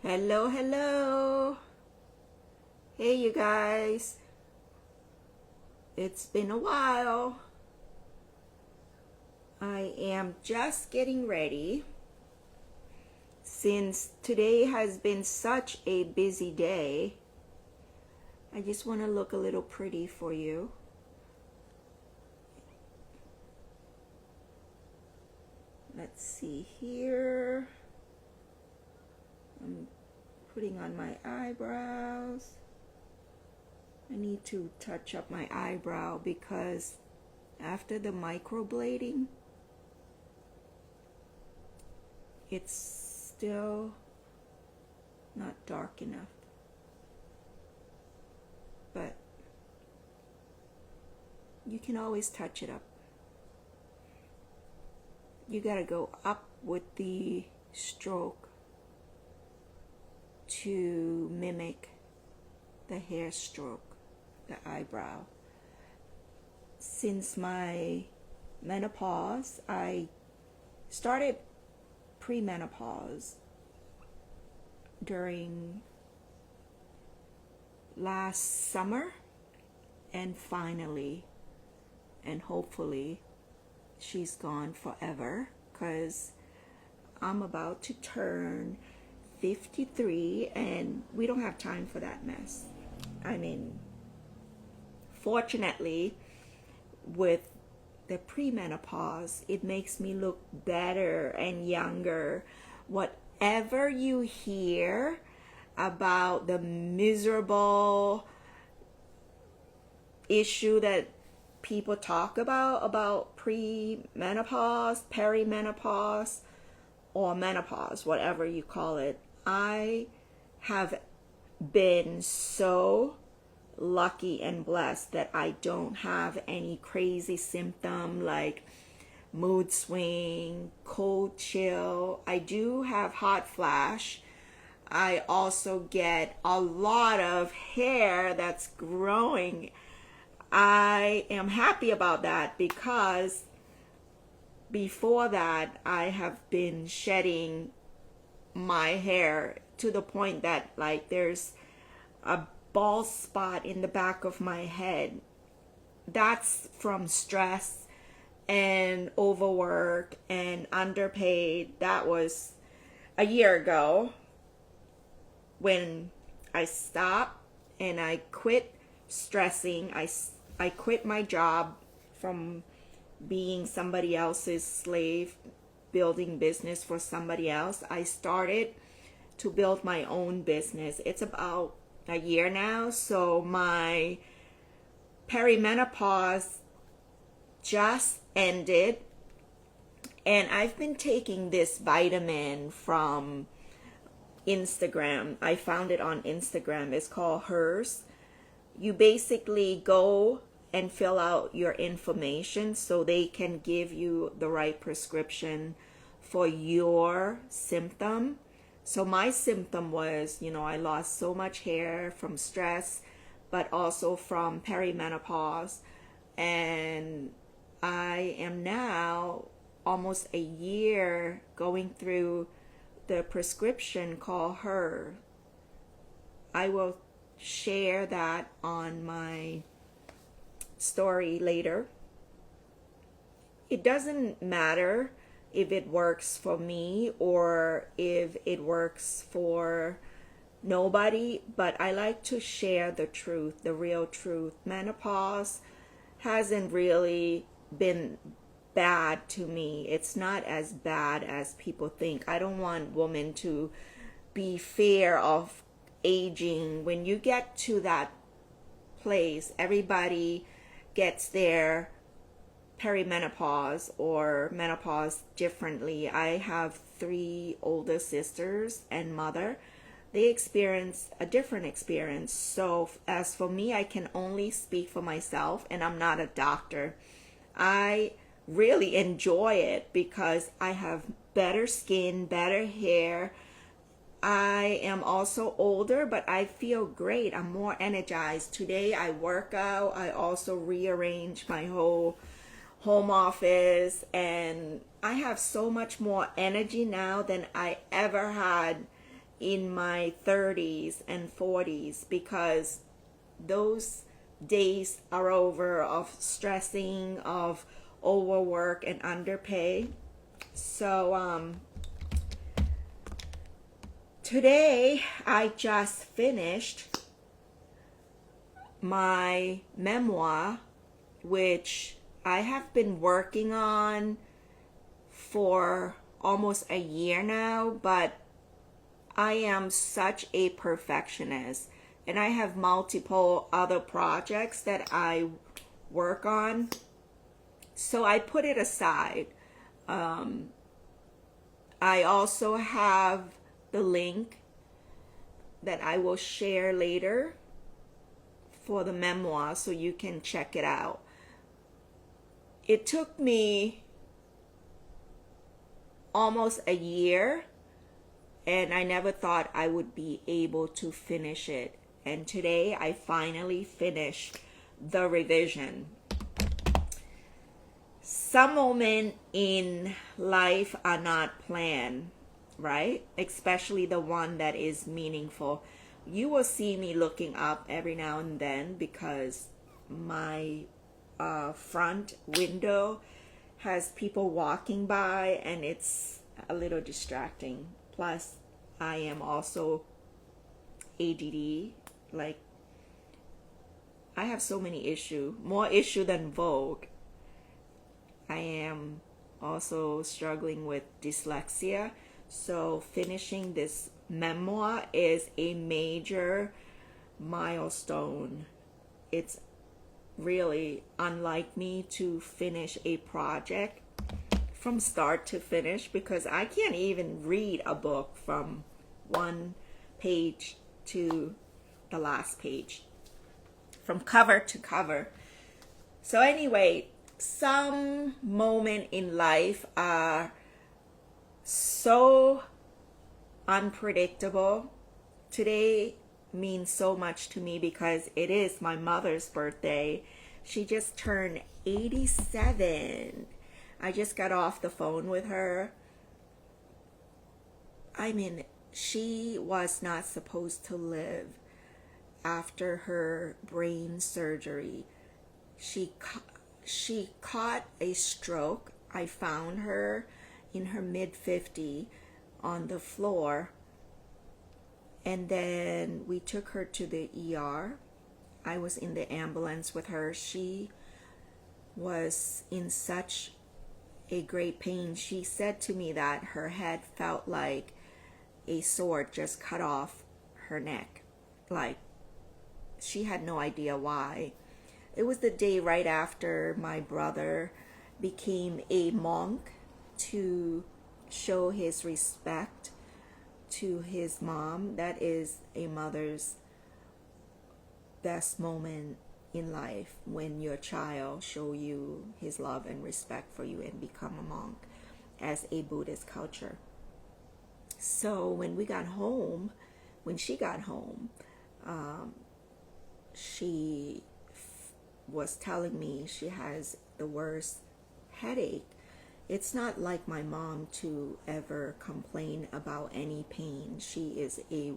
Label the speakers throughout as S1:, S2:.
S1: Hello, hello. Hey, you guys. It's been a while. I am just getting ready. Since today has been such a busy day, I just want to look a little pretty for you. Let's see here. I'm putting on my eyebrows. I need to touch up my eyebrow because after the microblading, it's still not dark enough. But you can always touch it up. You gotta go up with the stroke to mimic the hair stroke, the eyebrow. Since my menopause, I started premenopause during last summer, and finally and hopefully she's gone forever, because I'm about to turn 53 and we don't have time for that mess. I mean, fortunately, with the premenopause, it makes me look better and younger. Whatever you hear about the miserable issue that people talk about premenopause, perimenopause, or menopause, whatever you call it, I have been so lucky and blessed that I don't have any crazy symptom like mood swing, cold chill. I do have hot flash. I also get a lot of hair that's growing. I am happy about that because before that I have been shedding my hair to the point that like there's a bald spot in the back of my head. That's from stress and overwork and underpaid. That was a year ago when I stopped and I quit stressing. I quit my job from being somebody else's slave, building business for somebody else. I started to build my own business. It's about a year now. So my perimenopause just ended, and I've been taking this vitamin from Instagram. I found it on Instagram. It's called Hers. You basically go and fill out your information so they can give you the right prescription for your symptom. So my symptom was, I lost so much hair from stress, but also from perimenopause. And I am now almost a year going through the prescription called Her. I will share that on my story later. It doesn't matter if it works for me or if it works for nobody, but I like to share the truth, the real truth. Menopause hasn't really been bad to me. It's not as bad as people think. I don't want women to be fear of aging. When you get to that place, everybody gets their perimenopause or menopause differently. I have 3 older sisters and mother. They experience a different experience. So as for me, I can only speak for myself, and I'm not a doctor. I really enjoy it because I have better skin, better hair. I am also older, but I feel great. I'm more energized. Today I work out. I also rearrange my whole home office, and I have so much more energy now than I ever had in my 30s and 40s, because those days are over of stressing, of overwork and underpay. So today I just finished my memoir, which I have been working on for almost a year now, but I am such a perfectionist, and I have multiple other projects that I work on, so I put it aside. I also have the link that I will share later for the memoir, so you can check it out. It took me almost a year, and I never thought I would be able to finish it. And today I finally finished the revision. Some moments in life are not planned, right? Especially the one that is meaningful. You will see me looking up every now and then because my front window has people walking by, and it's a little distracting. Plus, I am also ADD. Like, I have so many issues, more issue than Vogue. I am also struggling with dyslexia. So finishing this memoir is a major milestone. It's really unlike me to finish a project from start to finish, because I can't even read a book from one page to the last page, from cover to cover. So anyway, some moment in life are so unpredictable. Today means so much to me because it is my mother's birthday. She just turned 87. I just got off the phone with her. I mean, she was not supposed to live after her brain surgery. She caught a stroke. I found her in her mid-50s on the floor, and then we took her to the ER. I was in the ambulance with her. She was in such a great pain. She said to me that her head felt like a sword just cut off her neck. Like, she had no idea why. It was the day right after my brother became a monk to show his respect to his mom. That is a mother's best moment in life, when your child show you his love and respect for you and become a monk as a Buddhist culture. So when she got home, she was telling me she has the worst headache. It's not like my mom to ever complain about any pain. She is a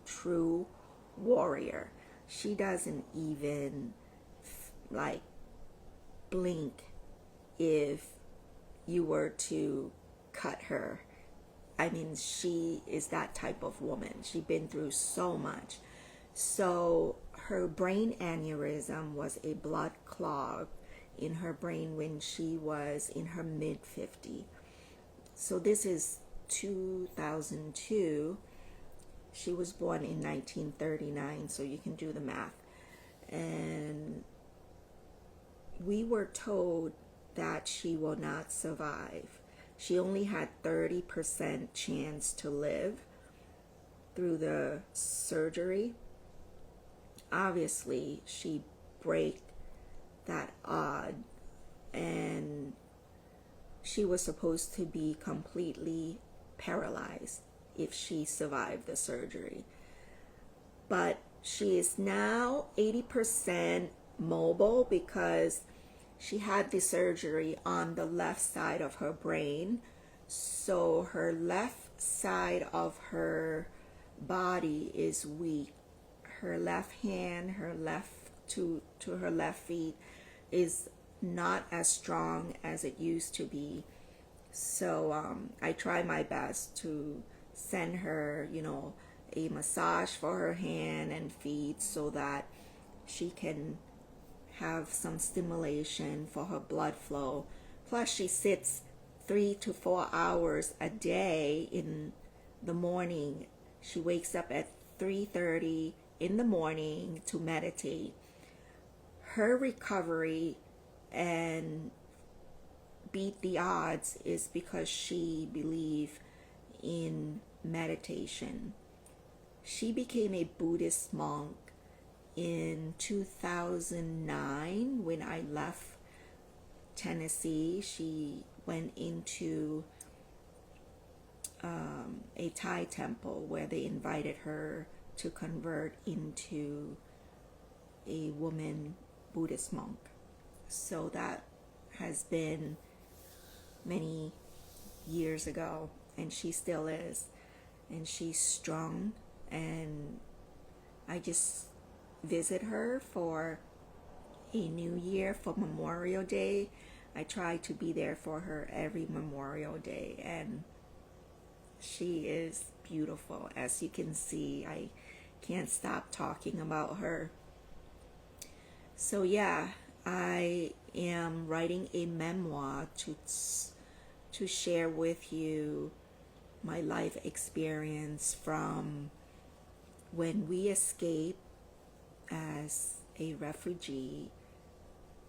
S1: true warrior. She doesn't even like blink if you were to cut her. I mean, she is that type of woman. She's been through so much. So her brain aneurysm was a blood clog in her brain when she was in her mid-50s. So this is 2002. She was born in 1939, so you can do the math. And we were told that she will not survive. She only had 30% chance to live through the surgery. Obviously, she broke that odd, and she was supposed to be completely paralyzed if she survived the surgery. But she is now 80% mobile because she had the surgery on the left side of her brain. So her left side of her body is weak. Her left hand, her left to her left feet is not as strong as it used to be. So I try my best to send her, a massage for her hand and feet so that she can have some stimulation for her blood flow. Plus, she sits 3 to 4 hours a day in the morning. She wakes up at 3:30 in the morning to meditate. Her recovery and beat the odds is because she believed in meditation. She became a Buddhist monk in 2009 when I left Tennessee. She went into a Thai temple where they invited her to convert into a woman Buddhist monk. So that has been many years ago, and she still is, and she's strong. And I just visit her for a new year, for Memorial Day. I try to be there for her every Memorial Day, and she is beautiful. As you can see, I can't stop talking about her. So yeah, I am writing a memoir to share with you my life experience from when we escaped as a refugee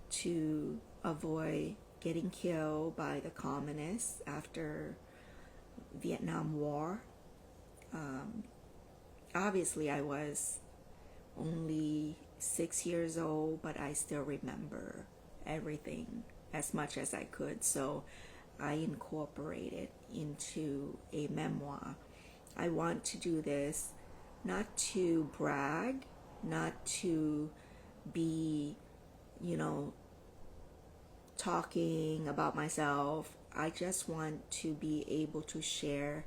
S1: to avoid getting killed by the communists after Vietnam War. Obviously, I was only 6 years old, but I still remember everything as much as I could. So I incorporated into a memoir. I want to do this not to brag, not to be, talking about myself. I just want to be able to share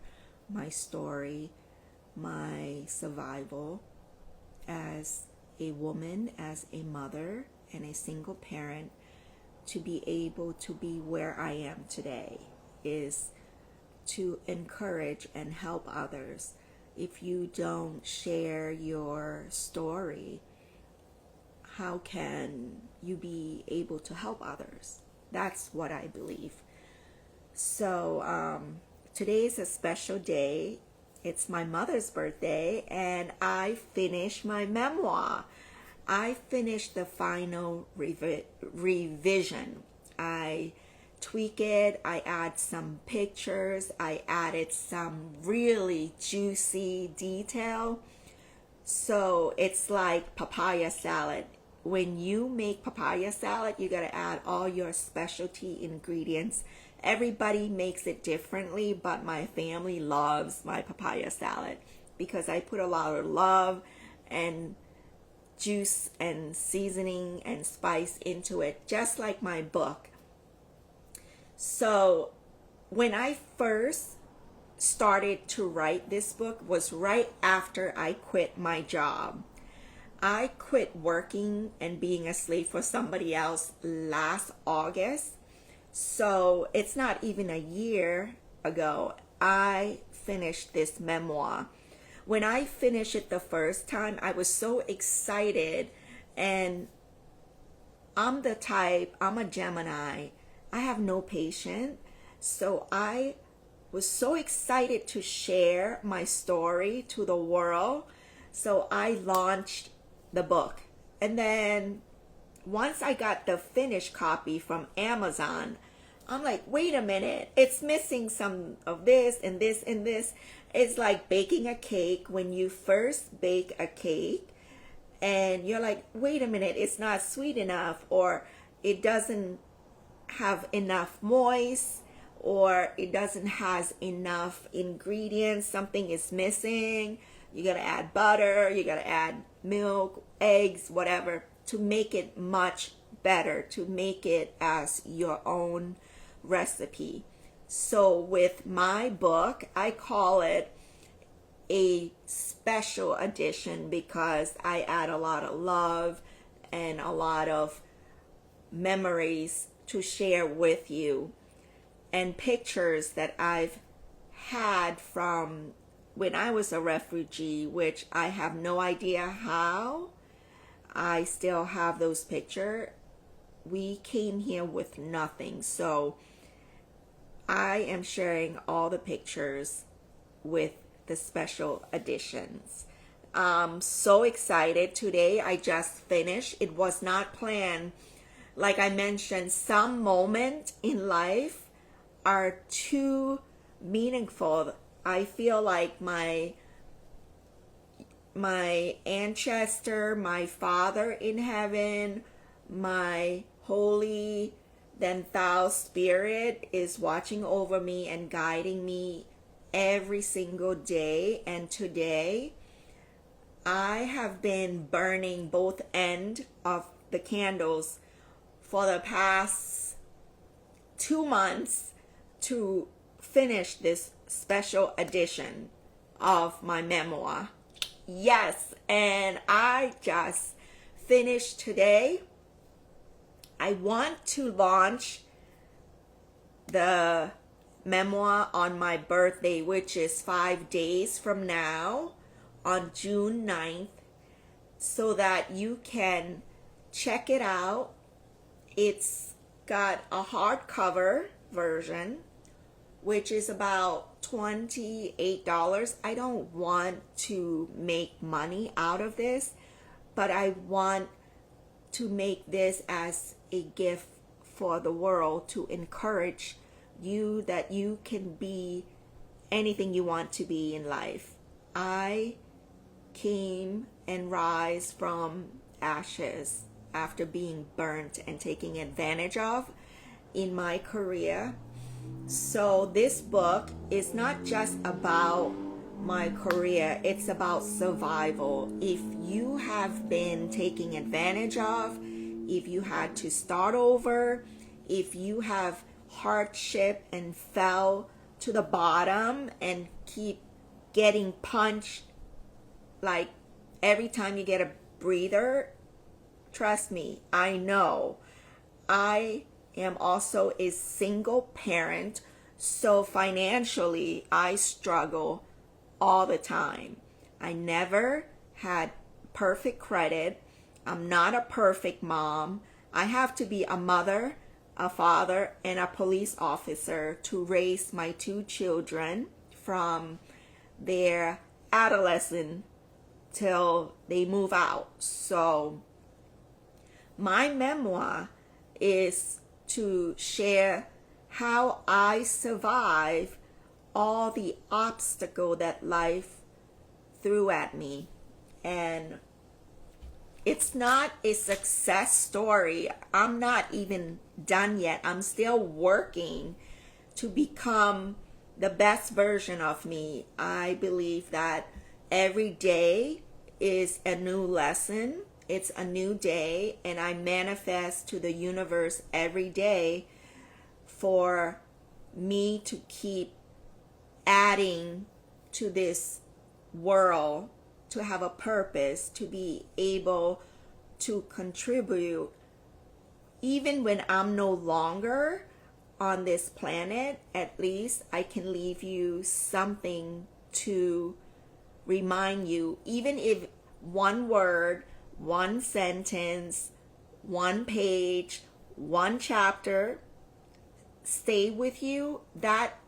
S1: my story, my survival as a woman, as a mother, and a single parent. To be able to be where I am today is to encourage and help others. If you don't share your story, how can you be able to help others? That's what I believe. So today is a special day. It's my mother's birthday, and I finished my memoir. I finished the final revision. I tweak it, I add some pictures, I added some really juicy detail. So it's like papaya salad. When you make papaya salad, you gotta add all your specialty ingredients. Everybody makes it differently, but my family loves my papaya salad because I put a lot of love and juice and seasoning and spice into it, just like my book. So when I first started to write this book was right after I quit my job. I quit working and being a slave for somebody else last August. So it's not even a year ago I finished this memoir. When I finished it the first time, I was so excited, and I'm the type, I'm a Gemini, I have no patience. So I was so excited to share my story to the world. So I launched the book. And then once I got the finished copy from Amazon, I'm like, wait a minute, it's missing some of this and this and this. It's like baking a cake. When you first bake a cake and you're like, wait a minute, it's not sweet enough, or it doesn't have enough moist, or it doesn't has enough ingredients, something is missing. You gotta add butter, you gotta add milk, eggs, whatever, to make it much better, to make it as your own recipe. So with my book, I call it a special edition because I add a lot of love and a lot of memories to share with you, and pictures that I've had from when I was a refugee, which I have no idea how I still have those pictures. We came here with nothing, so I am sharing all the pictures with the special editions. I'm so excited today. I just finished. It was not planned. Like I mentioned, some moments in life are too meaningful. I feel like my ancestor, my Father in heaven, my holy then thou spirit is watching over me and guiding me every single day. And today I have been burning both end of the candles for the past 2 months to finish this special edition of my memoir. Yes, and I just finished today. I want to launch the memoir on my birthday, which is 5 days from now, on June 9th, so that you can check it out. It's got a hardcover version, which is about $28. I don't want to make money out of this, but I want to make this as a gift for the world, to encourage you that you can be anything you want to be in life. I came and rise from ashes after being burnt and taken advantage of in my career. So this book is not just about my career, it's about survival. If you have been taken advantage of, if you had to start over, if you have hardship and fell to the bottom and keep getting punched like every time you get a breather, trust me, I know. I am also a single parent, so financially I struggle all the time. I never had perfect credit. I'm not a perfect mom. I have to be a mother, a father, and a police officer to raise my 2 children from their adolescence till they move out. So my memoir is to share how I survive all the obstacle that life threw at me. And it's not a success story. I'm not even done yet. I'm still working to become the best version of me. I believe that every day is a new lesson. It's a new day, and I manifest to the universe every day for me to keep adding to this world, to have a purpose, to be able to contribute. Even when I'm no longer on this planet, at least I can leave you something to remind you, even if one word, one sentence, one page, one chapter stay with you. That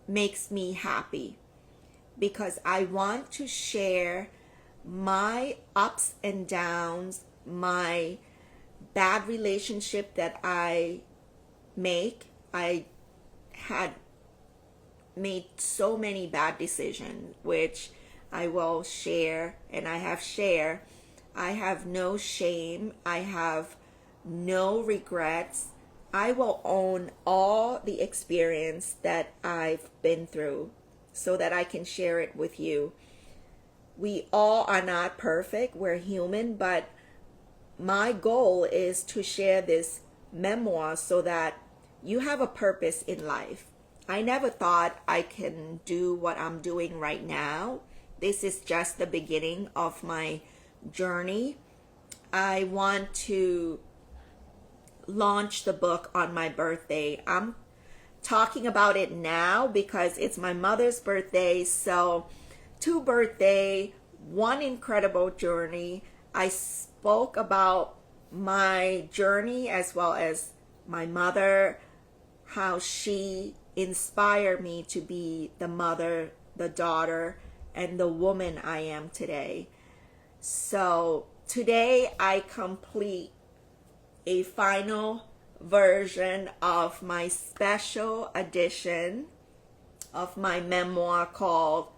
S1: makes me happy, because I want to share my ups and downs, my bad relationship that I make. I had made so many bad decisions, which I will share, and I have shared. I have no shame. I have no regrets. I will own all the experience that I've been through so that I can share it with you. We all are not perfect. We're human, but my goal is to share this memoir so that you have a purpose in life. I never thought I can do what I'm doing right now, This is just the beginning of my journey. I want to launch the book on my birthday. I'm talking about it now because it's my mother's birthday. So, two birthday, one incredible journey. I spoke about my journey as well as my mother, how she inspired me to be the mother, the daughter, and the woman I am today. So today I complete a final version of my special edition of my memoir called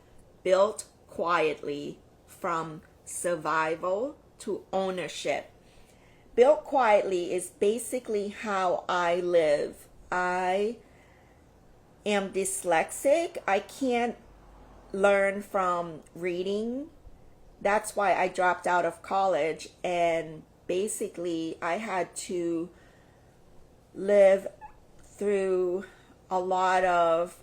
S1: Built Quietly: From Survival to Ownership. Built Quietly is basically how I live. I am dyslexic. I can't learn from reading. That's why I dropped out of college, and basically I had to live through a lot of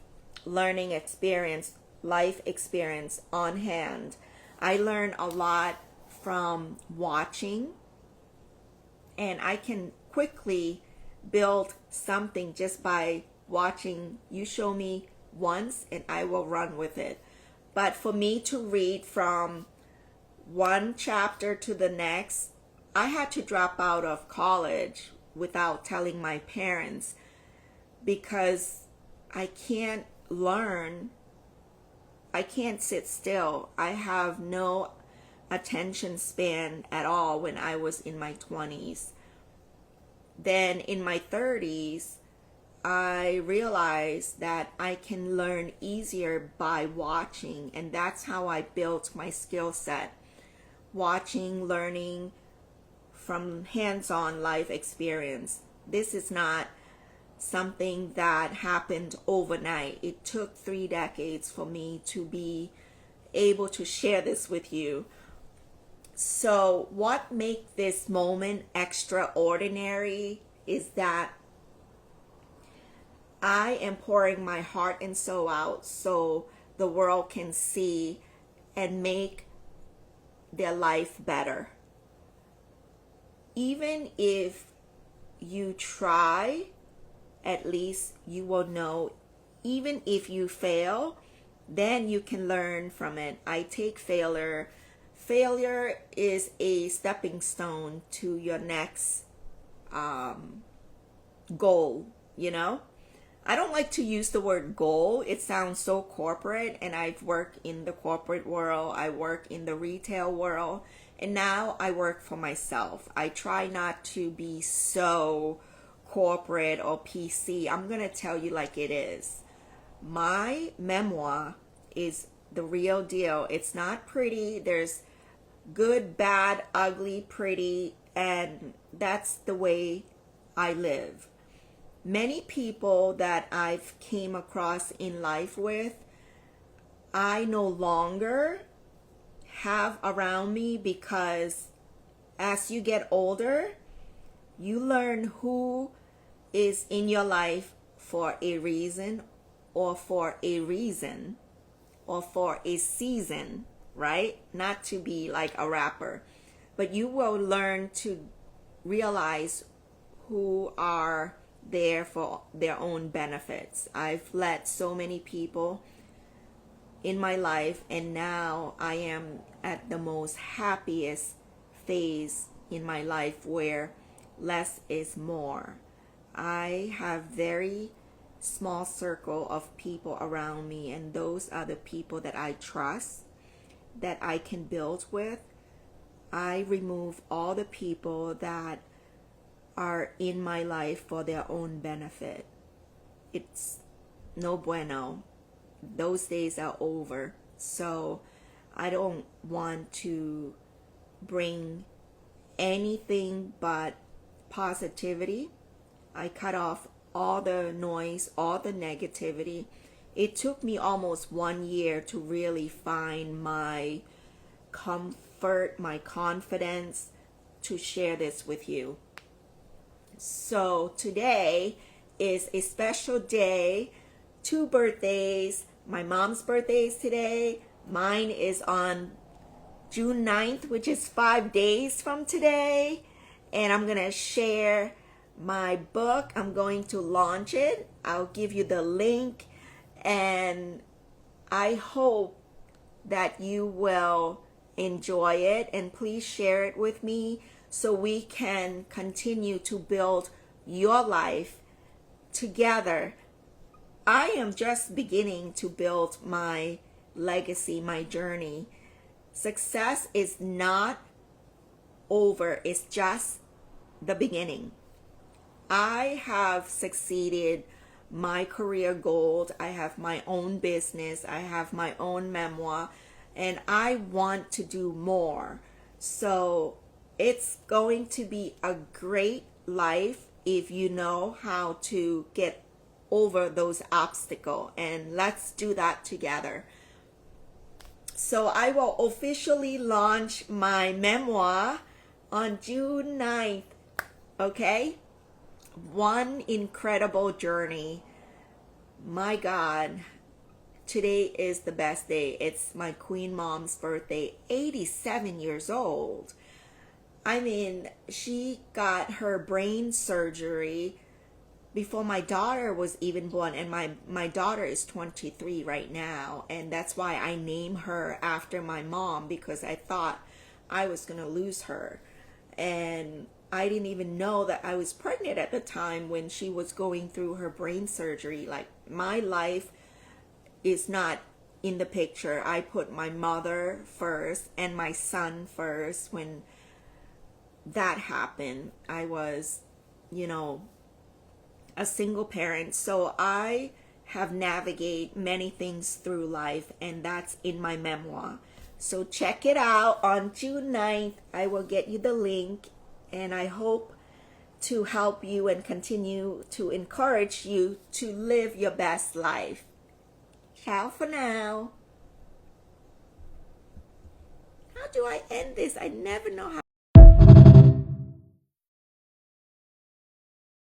S1: learning experience, life experience on hand. I learned a lot from watching, and I can quickly build something just by watching. You show me once and I will run with it. But for me to read from one chapter to the next, I had to drop out of college without telling my parents because I can't learn. I can't sit still. I have no attention span at all when I was in my 20s. Then in my 30s, I realized that I can learn easier by watching, and that's how I built my skill set. Watching, learning from hands-on life experience. This is not something that happened overnight. It took 3 decades for me to be able to share this with you. So what makes this moment extraordinary is that I am pouring my heart and soul out so the world can see and make their life better. Even if you try, at least you will know. Even if you fail, then you can learn from it. I take failure. Failure is a stepping stone to your next goal, you know? I don't like to use the word goal. It sounds so corporate, and I've worked in the corporate world. I work in the retail world, and now I work for myself. I try not to be so corporate or PC. I'm going to tell you like it is. My memoir is the real deal. It's not pretty. There's good, bad, ugly, pretty, and that's the way I live. Many people that I've came across in life with, I no longer have around me because as you get older, you learn who is in your life for a reason or for a reason or for a season, right? Not to be like a rapper, but you will learn to realize who are there for their own benefits. I've let so many people in my life, and now I am at the most happiest phase in my life where less is more. I have very small circle of people around me, and those are the people that I trust, that I can build with. I remove all the people that are in my life for their own benefit. It's no bueno. Those days are over. So I don't want to bring anything but positivity. I cut off all the noise, all the negativity. It took me almost 1 year to really find my comfort, my confidence to share this with you. So today is a special day. 2 birthdays. My mom's birthday is today. Mine is on June 9th, which is 5 days from today. And I'm going to share my book. I'm going to launch it. I'll give you the link. And I hope that you will enjoy it. And please share it with me so we can continue to build your life together. I am just beginning to build my legacy, my journey. Success is not over, it's just the beginning. I have succeeded my career goal. I have my own business, I have my own memoir, and I want to do more. So it's going to be a great life if you know how to get over those obstacles, and let's do that together. So I will officially launch my memoir on June 9th. Okay? One incredible journey. My God, today is the best day. It's my Queen Mom's birthday, 87 years old. I mean, she got her brain surgery before my daughter was even born, and my daughter is 23 right now, and that's why I named her after my mom, because I thought I was going to lose her. And I didn't even know that I was pregnant at the time when she was going through her brain surgery. Like, my life is not in the picture. I put my mother first and my son first. When that happened, I was, a single parent. So I have navigated many things through life, and that's in my memoir. So check it out on June 9th. I will get you the link, and I hope to help you and continue to encourage you to live your best life. Ciao for now. How do I end this? I never know how.